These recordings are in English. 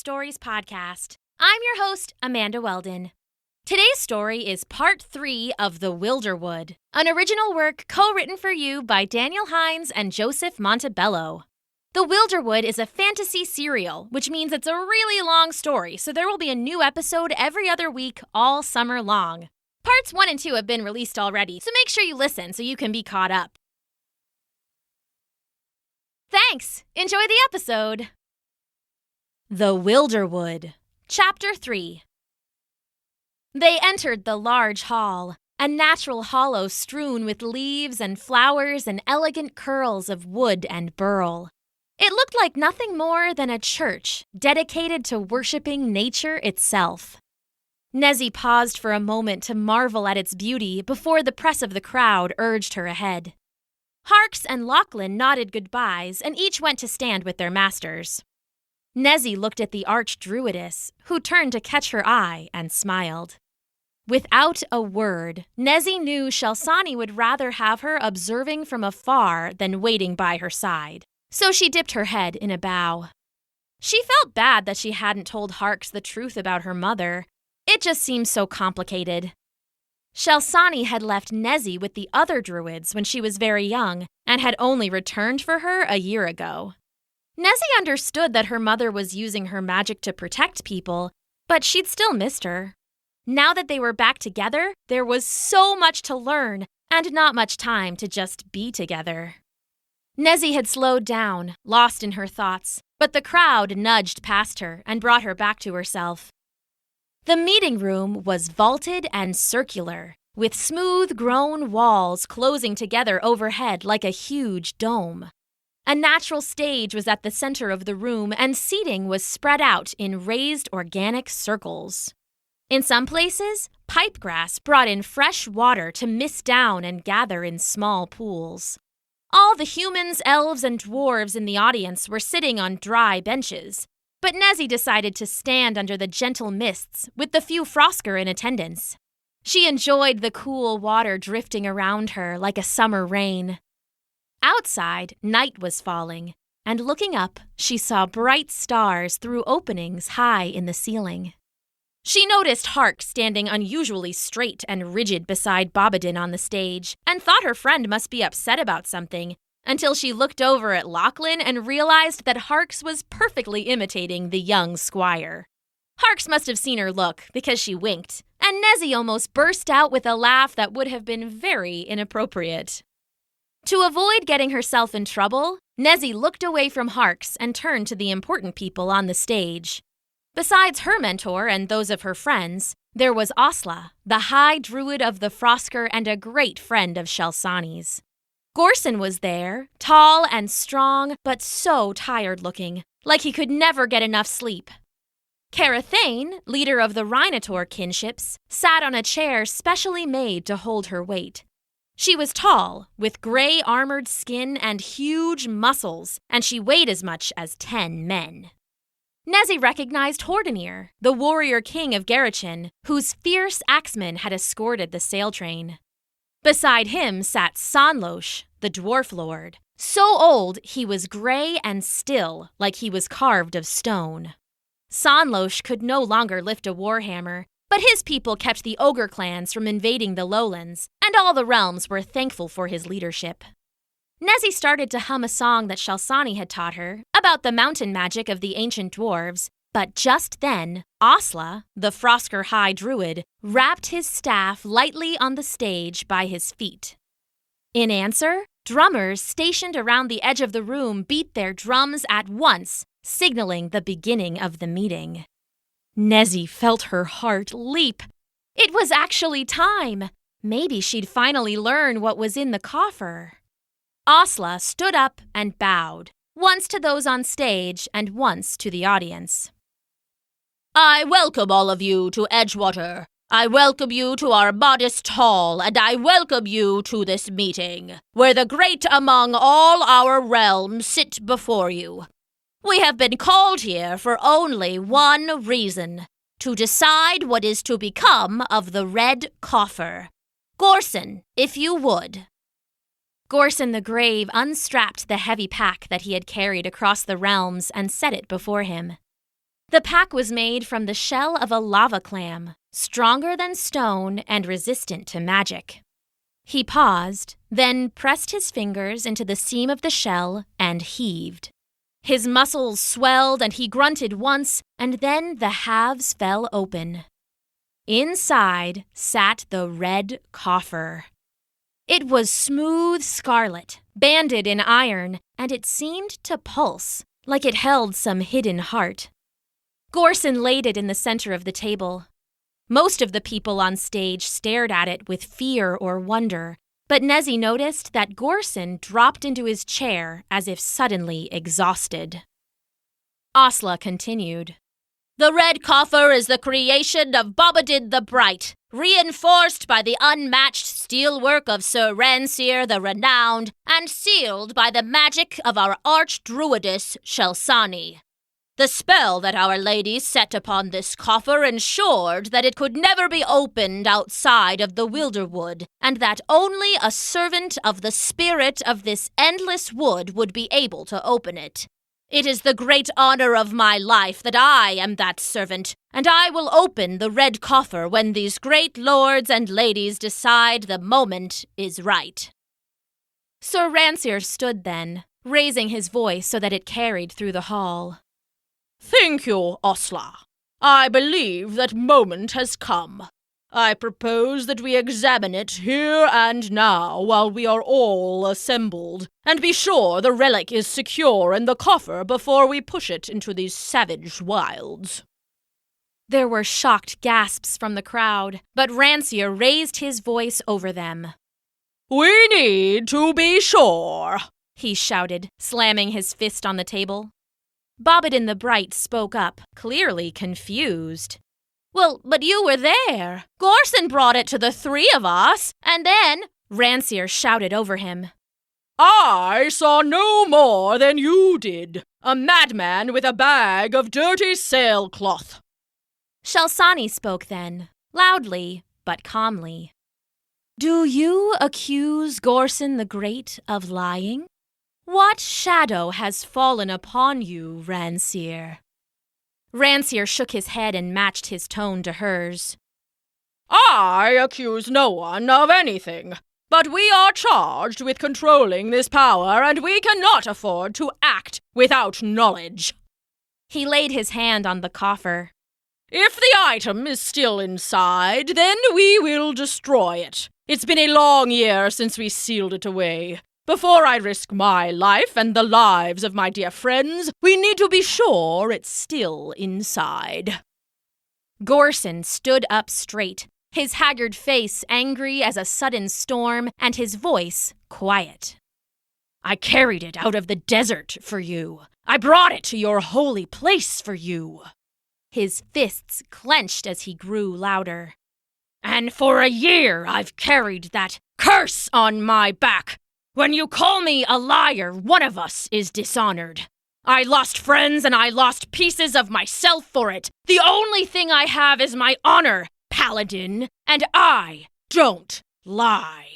Stories podcast. I'm your host, Amanda Weldin. Today's story is part 3 of The Wylderwood, an original work co-written for you by Daniel Hinds and Joseph Montebello. The Wylderwood is a fantasy serial, which means it's a really long story, so there will be a new episode every other week all summer long. Parts 1 and 2 have been released already, so make sure you listen so you can be caught up. Thanks! Enjoy the episode! The Wylderwood, Chapter 3. They entered the large hall, a natural hollow strewn with leaves and flowers and elegant curls of wood and burl. It looked like nothing more than a church dedicated to worshipping nature itself. Nezzy paused for a moment to marvel at its beauty before the press of the crowd urged her ahead. Harks and Lachlan nodded goodbyes, and each went to stand with their masters. Nezzy looked at the archdruidess, who turned to catch her eye and smiled. Without a word, Nezzy knew Shelsani would rather have her observing from afar than waiting by her side, so she dipped her head in a bow. She felt bad that she hadn't told Harks the truth about her mother. It just seemed so complicated. Shelsani had left Nezzy with the other druids when she was very young and had only returned for her a year ago. Nezzy understood that her mother was using her magic to protect people, but she'd still missed her. Now that they were back together, there was so much to learn and not much time to just be together. Nezzy had slowed down, lost in her thoughts, but the crowd nudged past her and brought her back to herself. The meeting room was vaulted and circular, with smooth-grown walls closing together overhead like a huge dome. A natural stage was at the center of the room, and seating was spread out in raised organic circles. In some places, pipegrass brought in fresh water to mist down and gather in small pools. All the humans, elves, and dwarves in the audience were sitting on dry benches, but Nezzy decided to stand under the gentle mists with the few Frosker in attendance. She enjoyed the cool water drifting around her like a summer rain. Outside, night was falling, and looking up, she saw bright stars through openings high in the ceiling. She noticed Hark standing unusually straight and rigid beside Bobadin on the stage, and thought her friend must be upset about something, until she looked over at Lachlan and realized that Harks was perfectly imitating the young squire. Harks must have seen her look, because she winked, and Nezzy almost burst out with a laugh that would have been very inappropriate. To avoid getting herself in trouble, Nezzy looked away from Harks and turned to the important people on the stage. Besides her mentor and those of her friends, there was Osla, the high druid of the Frosker and a great friend of Shelsani's. Gorson was there, tall and strong, but so tired-looking, like he could never get enough sleep. Carathane, leader of the Rhinotaur kinships, sat on a chair specially made to hold her weight. She was tall, with gray armored skin and huge muscles, and she weighed as much as 10 men. Nezzy recognized Hordenir, the warrior king of Garachin, whose fierce axemen had escorted the sail train. Beside him sat Sanlosh, the dwarf lord, so old he was gray and still, like he was carved of stone. Sanlosh could no longer lift a warhammer, but his people kept the ogre clans from invading the lowlands, and all the realms were thankful for his leadership. Nezzy started to hum a song that Shelsani had taught her about the mountain magic of the ancient dwarves, but just then, Osla, the Frosker High Druid, rapped his staff lightly on the stage by his feet. In answer, drummers stationed around the edge of the room beat their drums at once, signaling the beginning of the meeting. Nezzy felt her heart leap. It was actually time. Maybe she'd finally learn what was in the coffer. Osla stood up and bowed, once to those on stage and once to the audience. I welcome all of you to Edgewater. I welcome you to our modest hall, and I welcome you to this meeting, where the great among all our realms sit before you. We have been called here for only one reason, to decide what is to become of the Red Coffer. Gorson, if you would. Gorson the Grave unstrapped the heavy pack that he had carried across the realms and set it before him. The pack was made from the shell of a lava clam, stronger than stone and resistant to magic. He paused, then pressed his fingers into the seam of the shell and heaved. His muscles swelled and he grunted once, and then the halves fell open. Inside sat the red coffer. It was smooth scarlet, banded in iron, and it seemed to pulse, like it held some hidden heart. Gorson laid it in the center of the table. Most of the people on stage stared at it with fear or wonder, but Nezzy noticed that Gorson dropped into his chair as if suddenly exhausted. Osla continued. The red coffer is the creation of Bobadin the Bright, reinforced by the unmatched steelwork of Sir Ransier the Renowned, and sealed by the magic of our archdruidess Shelsani. The spell that Our Lady set upon this coffer ensured that it could never be opened outside of the Wylderwood, and that only a servant of the spirit of this endless wood would be able to open it. It is the great honor of my life that I am that servant, and I will open the red coffer when these great lords and ladies decide the moment is right. Sir Ransier stood then, raising his voice so that it carried through the hall. Thank you, Osla. I believe that moment has come. I propose that we examine it here and now while we are all assembled, and be sure the relic is secure in the coffer before we push it into these savage wilds. There were shocked gasps from the crowd, but Ransier raised his voice over them. We need to be sure, he shouted, slamming his fist on the table. Bobadin the Bright spoke up, clearly confused. Well, but you were there. Gorson brought it to the three of us, and then... Ransier shouted over him. I saw no more than you did. A madman with a bag of dirty sailcloth. Shelsani spoke then, loudly but calmly. Do you accuse Gorson the Great of lying? What shadow has fallen upon you, Ransier? Ransier shook his head and matched his tone to hers. I accuse no one of anything, but we are charged with controlling this power, and we cannot afford to act without knowledge. He laid his hand on the coffer. If the item is still inside, then we will destroy it. It's been a long year since we sealed it away. Before I risk my life and the lives of my dear friends, we need to be sure it's still inside. Gorson stood up straight, his haggard face angry as a sudden storm and his voice quiet. I carried it out of the desert for you. I brought it to your holy place for you. His fists clenched as he grew louder. And for a year I've carried that curse on my back. When you call me a liar, one of us is dishonored. I lost friends and I lost pieces of myself for it. The only thing I have is my honor, Paladin, and I don't lie.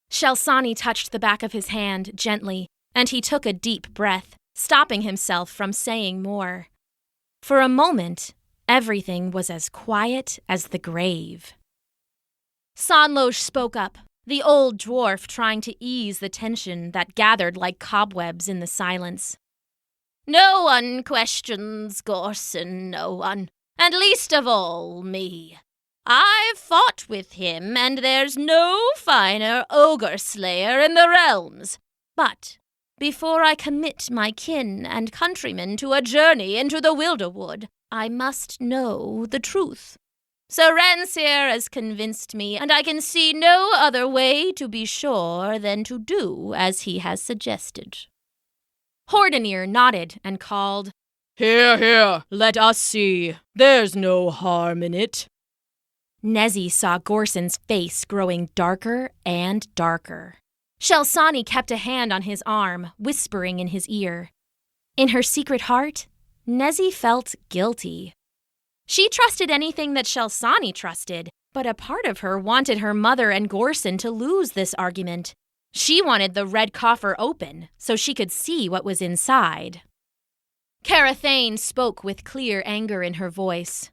Shelsani touched the back of his hand gently, and he took a deep breath, stopping himself from saying more. For a moment, everything was as quiet as the grave. Sanloge spoke up, the old dwarf trying to ease the tension that gathered like cobwebs in the silence. No one questions Gorson, no one, and least of all me. I've fought with him, and there's no finer ogre slayer in the realms. But before I commit my kin and countrymen to a journey into the Wylderwood, I must know the truth. Sir Ransier has convinced me, and I can see no other way to be sure than to do as he has suggested. Hordenir nodded and called, Here, here, let us see. There's no harm in it. Nezzy saw Gorson's face growing darker and darker. Shelsani kept a hand on his arm, whispering in his ear. In her secret heart, Nezzy felt guilty. She trusted anything that Shelsani trusted, but a part of her wanted her mother and Gorson to lose this argument. She wanted the red coffer open so she could see what was inside. Carathane spoke with clear anger in her voice.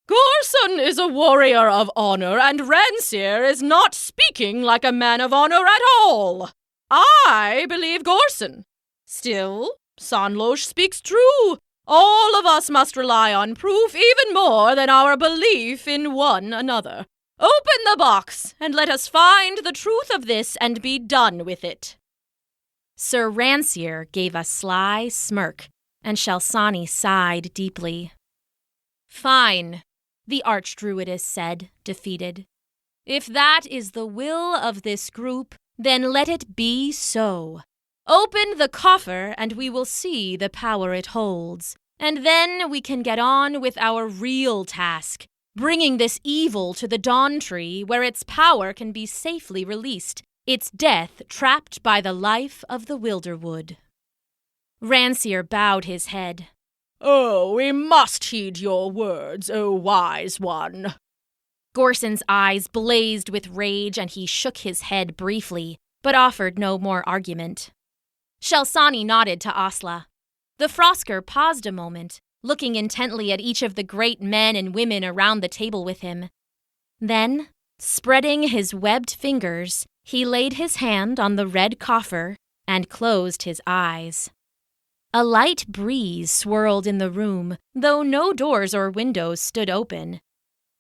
Gorson is a warrior of honor, and Rancier is not speaking like a man of honor at all. I believe Gorson. Still, Sanloge speaks true. All of us must rely on proof even more than our belief in one another. Open the box, and let us find the truth of this and be done with it. Sir Rancier gave a sly smirk, and Shalsani sighed deeply. Fine, the Archdruidess said, defeated. If that is the will of this group, then let it be so. Open the coffer, and we will see the power it holds. And then we can get on with our real task, bringing this evil to the Dawn Tree where its power can be safely released, its death trapped by the life of the Wylderwood. Rancier bowed his head. Oh, we must heed your words, O wise one. Gorson's eyes blazed with rage, and he shook his head briefly, but offered no more argument. Shalsani nodded to Asla. The Frosker paused a moment, looking intently at each of the great men and women around the table with him. Then, spreading his webbed fingers, he laid his hand on the red coffer and closed his eyes. A light breeze swirled in the room, though no doors or windows stood open.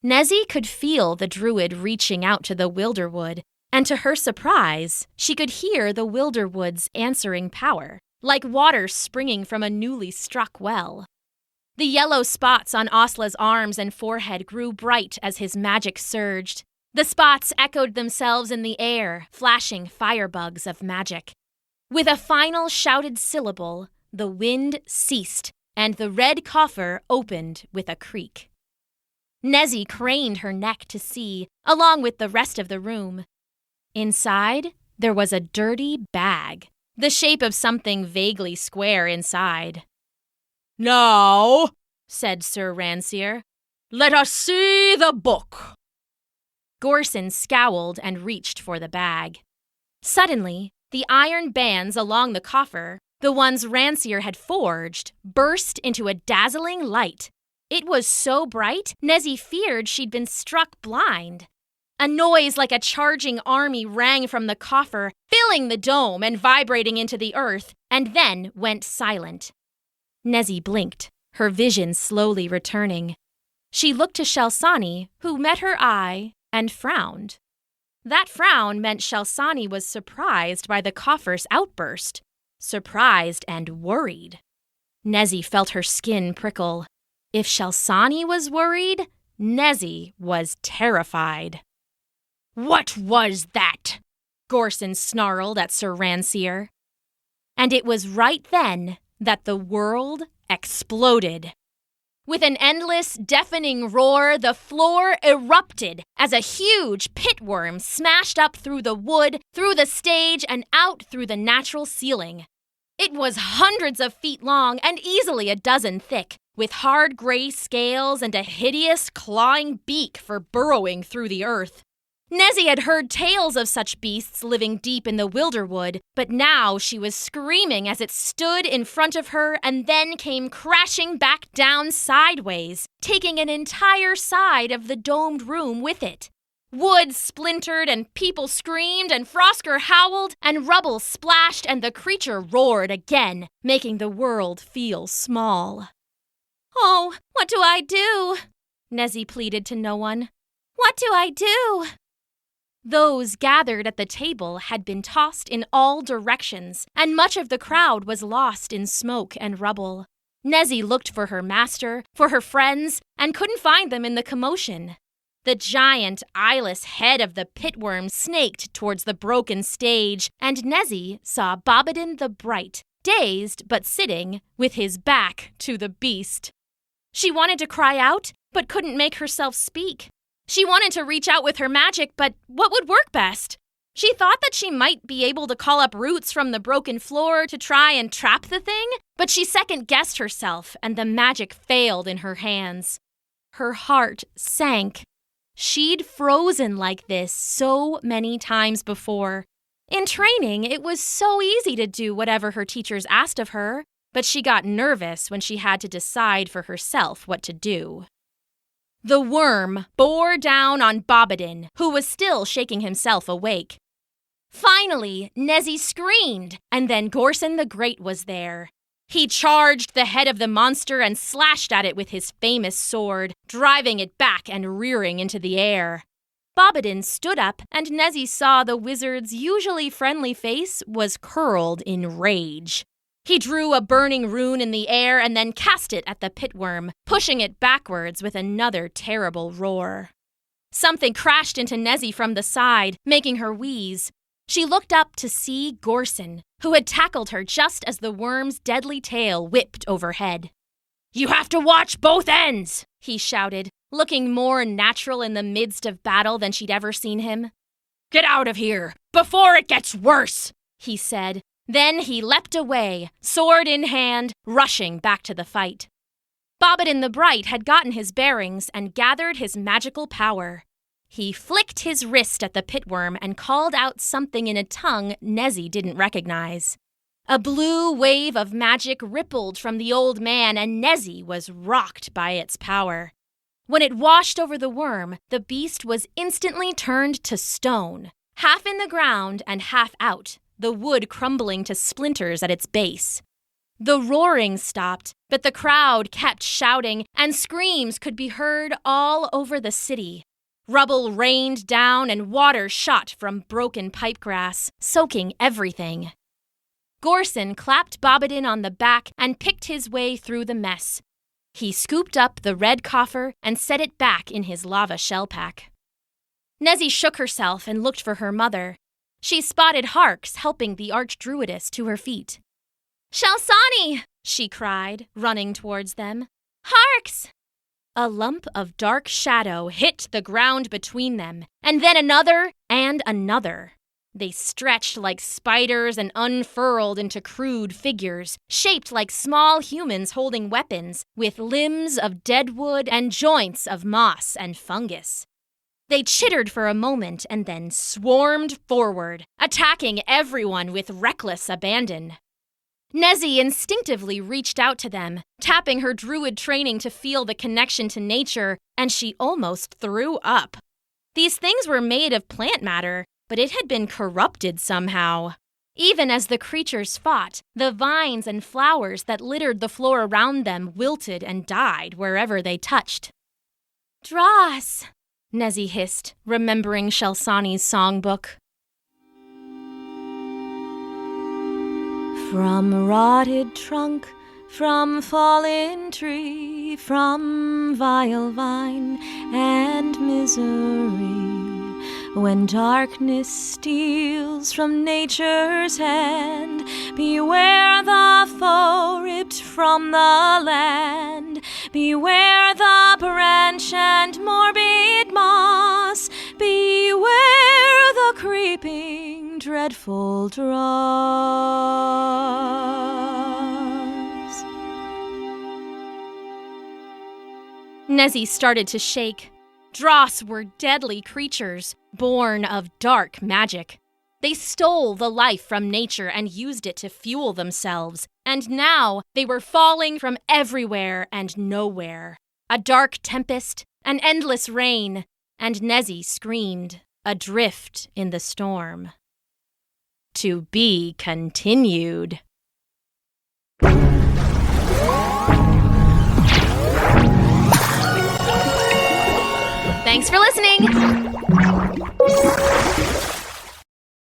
Nezzy could feel the druid reaching out to the Wylderwood, and to her surprise, she could hear the Wylderwood's answering power, like water springing from a newly struck well. The yellow spots on Asla's arms and forehead grew bright as his magic surged. The spots echoed themselves in the air, flashing firebugs of magic. With a final shouted syllable, the wind ceased, and the red coffer opened with a creak. Nezzy craned her neck to see, along with the rest of the room. Inside, there was a dirty bag, the shape of something vaguely square inside. Now, said Sir Rancier, let us see the book. Gorson scowled and reached for the bag. Suddenly, the iron bands along the coffer, the ones Rancier had forged, burst into a dazzling light. It was so bright, Nezzy feared she'd been struck blind. A noise like a charging army rang from the coffer, filling the dome and vibrating into the earth, and then went silent. Nezzy blinked, her vision slowly returning. She looked to Shalsani, who met her eye and frowned. That frown meant Shalsani was surprised by the coffer's outburst, surprised and worried. Nezzy felt her skin prickle. If Shalsani was worried, Nezzy was terrified. What was that? Gorson snarled at Sir Rancier. And it was right then that the world exploded. With an endless, deafening roar, the floor erupted as a huge pitworm smashed up through the wood, through the stage, and out through the natural ceiling. It was hundreds of feet long and easily a dozen thick, with hard gray scales and a hideous, clawing beak for burrowing through the earth. Nezzy had heard tales of such beasts living deep in the Wylderwood, but now she was screaming as it stood in front of her and then came crashing back down sideways, taking an entire side of the domed room with it. Wood splintered and people screamed and Frosker howled and rubble splashed and the creature roared again, making the world feel small. "Oh, what do I do?" Nezzy pleaded to no one. "What do I do?" Those gathered at the table had been tossed in all directions, and much of the crowd was lost in smoke and rubble. Nezzy looked for her master, for her friends, and couldn't find them in the commotion. The giant, eyeless head of the pitworm snaked towards the broken stage, and Nezzy saw Bobbadin the Bright, dazed but sitting, with his back to the beast. She wanted to cry out, but couldn't make herself speak. She wanted to reach out with her magic, but what would work best? She thought that she might be able to call up roots from the broken floor to try and trap the thing, but she second-guessed herself, and the magic failed in her hands. Her heart sank. She'd frozen like this so many times before. In training, it was so easy to do whatever her teachers asked of her. but she got nervous when she had to decide for herself what to do. The worm bore down on Bobbadin, who was still shaking himself awake. Finally, Nezzy screamed, and then Gorson the Great was there. He charged the head of the monster and slashed at it with his famous sword, driving it back and rearing into the air. Bobbadin stood up, and Nezzy saw the wizard's usually friendly face was curled in rage. He drew a burning rune in the air and then cast it at the pitworm, pushing it backwards with another terrible roar. Something crashed into Nezzy from the side, making her wheeze. She looked up to see Gorson, who had tackled her just as the worm's deadly tail whipped overhead. "You have to watch both ends!" he shouted, looking more natural in the midst of battle than she'd ever seen him. "Get out of here, before it gets worse!" he said. Then he leapt away, sword in hand, rushing back to the fight. Bobbadin the Bright had gotten his bearings and gathered his magical power. He flicked his wrist at the pitworm and called out something in a tongue Nezzy didn't recognize. A blue wave of magic rippled from the old man, and Nezzy was rocked by its power. When it washed over the worm, the beast was instantly turned to stone, half in the ground and half out, the wood crumbling to splinters at its base. The roaring stopped, but the crowd kept shouting, and screams could be heard all over the city. Rubble rained down and water shot from broken pipegrass, soaking everything. Gorson clapped Bobbadin on the back and picked his way through the mess. He scooped up the red coffer and set it back in his lava shell pack. Nezzy shook herself and looked for her mother. She spotted Harks helping the archdruidess to her feet. "Shalsani!" she cried, running towards them. "Harks!" A lump of dark shadow hit the ground between them, and then another and another. They stretched like spiders and unfurled into crude figures, shaped like small humans holding weapons, with limbs of dead wood and joints of moss and fungus. They chittered for a moment and then swarmed forward, attacking everyone with reckless abandon. Nezzy instinctively reached out to them, tapping her druid training to feel the connection to nature, and she almost threw up. These things were made of plant matter, but it had been corrupted somehow. Even as the creatures fought, the vines and flowers that littered the floor around them wilted and died wherever they touched. "Dross," Nezzy hissed, remembering Shalsani's songbook. From rotted trunk, from fallen tree, from vile vine and misery, when darkness steals from nature's hand, beware the foe ripped from the land, beware the branch and morbid moss, beware the creeping dreadful dross. Nezzy started to shake. Dross were deadly creatures, born of dark magic. They stole the life from nature and used it to fuel themselves, and now they were falling from everywhere and nowhere. A dark tempest, an endless rain, and Nezzy screamed, adrift in the storm. To be continued. Thanks for listening!